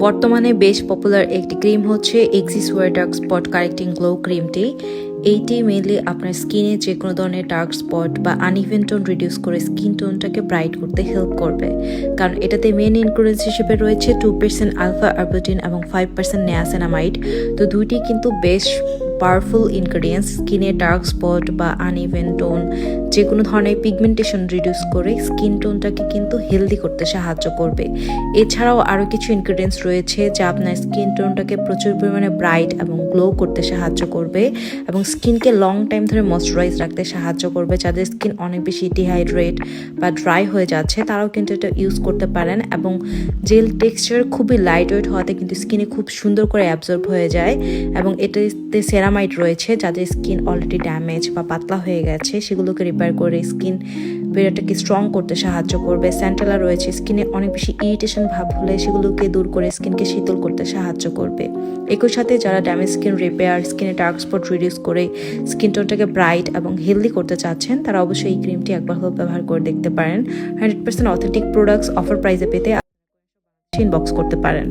বর্তমানে বেশ পপুলার একটি ক্রিম হচ্ছে এক্সিসোয়ার ডার্ক স্পট কারেক্টিং গ্লো ক্রিমটি। এইটি মেনলি আপনার স্কিনে যে কোনো ধরনের ডার্ক স্পট বা আনইভেন টোন রিডিউস করে স্কিন টোনটাকে ব্রাইট করতে হেল্প করবে, কারণ এটাতে মেন ইনগ্রেডিয়েন্টস হিসেবে রয়েছে 2% আলফা আরবুটিন এবং 5% নিয়াসিনামাইড। তো দুইটি কিন্তু বেশ পাওয়ারফুল ইনগ্রেডিয়েন্টস স্কিনে ডার্ক স্পট বা আনইভেন টোন যে কোনো ধরনের পিগমেন্টেশন রিডিউস করে স্কিন টোনটাকে কিন্তু হেলদি করতে সাহায্য করবে। এছাড়াও আরও কিছু ইনগ্রেডিয়েন্টস রয়েছে যা আপনার স্কিন টোনটাকে প্রচুর পরিমাণে ব্রাইট এবং গ্লো করতে সাহায্য করবে এবং স্কিনকে লং টাইম ধরে ময়শ্চারাইজ রাখতে সাহায্য করবে। যাদের স্কিন অনেক বেশি ডিহাইড্রেট বা ড্রাই হয়ে যাচ্ছে তারাও কিন্তু এটা ইউজ করতে পারেন এবং জেল টেক্সচার খুবই লাইট ওয়েট হওয়াতে কিন্তু স্কিনে খুব সুন্দর করে অ্যাবজর্ব হয়ে যায় এবং এটাতে সেরামাইড রয়েছে যাদের স্কিন অলরেডি ড্যামেজ বা পাতলা হয়ে গেছে সেগুলোকে রিপেয়ার করে স্কিন বেরোটাকে স্ট্রং করতে সাহায্য করবে। স্যান্টেলা রয়েছে স্কিনে অনেক বেশি ইরিটেশন ভাব হলে সেগুলোকে দূর করে স্কিনকে শীতল করতে সাহায্য করবে। একই সাথে যারা ড্যামেজ স্কিন রিপেয়ার, স্কিনে ডার্ক স্পট রিডিউস করে স্কিন টোনটাকে ব্রাইট এবং হেলদি করতে চাচ্ছেন তারা অবশ্যই এই ক্রিমটি একবার হলেও ব্যবহার করে দেখতে পারেন। 100% অথেন্টিক প্রোডাক্টস অফার প্রাইসে পেতে ইনবক্স করতে পারেন।